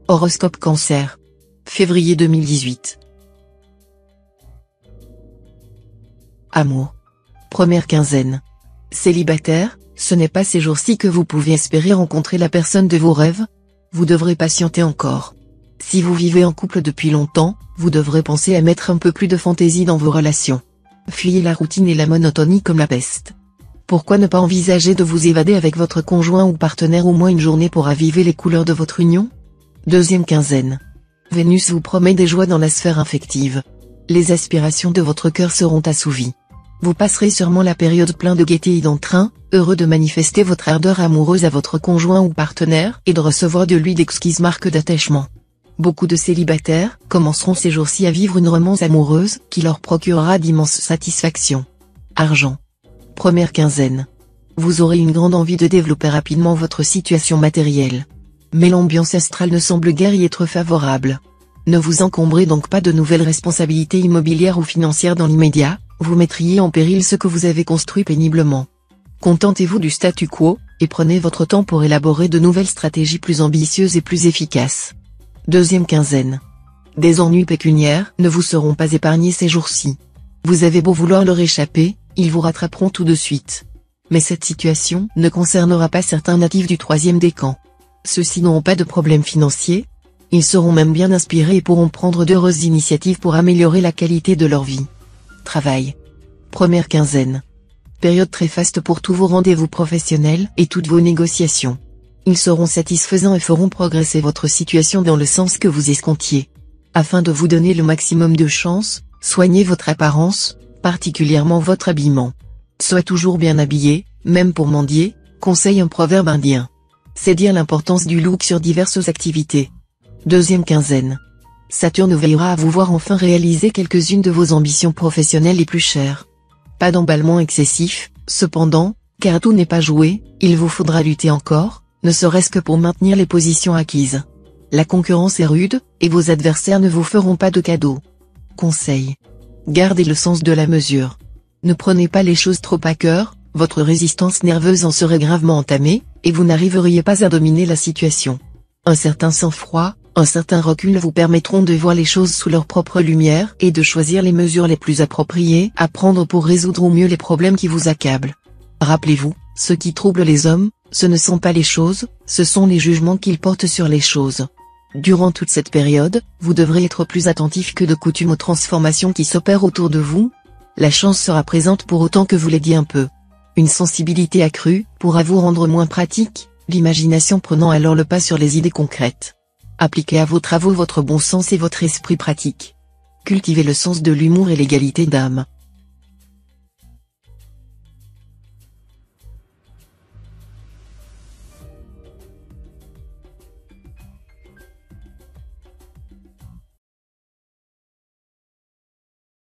Horoscope Cancer. Février 2018. Amour. Première quinzaine. Célibataire, ce n'est pas ces jours-ci que vous pouvez espérer rencontrer la personne de vos rêves. Vous devrez patienter encore. Si vous vivez en couple depuis longtemps, vous devrez penser à mettre un peu plus de fantaisie dans vos relations. Fuyez la routine et la monotonie comme la peste. Pourquoi ne pas envisager de vous évader avec votre conjoint ou partenaire au moins une journée pour raviver les couleurs de votre union? Deuxième quinzaine. Vénus vous promet des joies dans la sphère affective. Les aspirations de votre cœur seront assouvies. Vous passerez sûrement la période pleine de gaieté et d'entrain, heureux de manifester votre ardeur amoureuse à votre conjoint ou partenaire et de recevoir de lui d'exquises marques d'attachement. Beaucoup de célibataires commenceront ces jours-ci à vivre une romance amoureuse qui leur procurera d'immenses satisfactions. Argent. Première quinzaine. Vous aurez une grande envie de développer rapidement votre situation matérielle. Mais l'ambiance astrale ne semble guère y être favorable. Ne vous encombrez donc pas de nouvelles responsabilités immobilières ou financières dans l'immédiat, vous mettriez en péril ce que vous avez construit péniblement. Contentez-vous du statu quo, et prenez votre temps pour élaborer de nouvelles stratégies plus ambitieuses et plus efficaces. Deuxième quinzaine. Des ennuis pécuniaires ne vous seront pas épargnés ces jours-ci. Vous avez beau vouloir leur échapper, ils vous rattraperont tout de suite. Mais cette situation ne concernera pas certains natifs du troisième décan. Ceux-ci n'auront pas de problème financier. Ils seront même bien inspirés et pourront prendre d'heureuses initiatives pour améliorer la qualité de leur vie. Travail. Première quinzaine. Période très faste pour tous vos rendez-vous professionnels et toutes vos négociations. Ils seront satisfaisants et feront progresser votre situation dans le sens que vous escomptiez. Afin de vous donner le maximum de chance, soignez votre apparence, particulièrement votre habillement. Sois toujours bien habillé, même pour mendier, conseille un proverbe indien. C'est dire l'importance du look sur diverses activités. Deuxième quinzaine. Saturne veillera à vous voir enfin réaliser quelques-unes de vos ambitions professionnelles les plus chères. Pas d'emballement excessif, cependant, car tout n'est pas joué, il vous faudra lutter encore, ne serait-ce que pour maintenir les positions acquises. La concurrence est rude, et vos adversaires ne vous feront pas de cadeaux. Conseil. Gardez le sens de la mesure. Ne prenez pas les choses trop à cœur, votre résistance nerveuse en serait gravement entamée, et vous n'arriveriez pas à dominer la situation. Un certain sang-froid, un certain recul vous permettront de voir les choses sous leur propre lumière et de choisir les mesures les plus appropriées à prendre pour résoudre au mieux les problèmes qui vous accablent. Rappelez-vous, ce qui trouble les hommes, ce ne sont pas les choses, ce sont les jugements qu'ils portent sur les choses. Durant toute cette période, vous devrez être plus attentif que de coutume aux transformations qui s'opèrent autour de vous. La chance sera présente pour autant que vous l'aidiez un peu. Une sensibilité accrue pourra vous rendre moins pratique, l'imagination prenant alors le pas sur les idées concrètes. Appliquez à vos travaux votre bon sens et votre esprit pratique. Cultivez le sens de l'humour et l'égalité d'âme.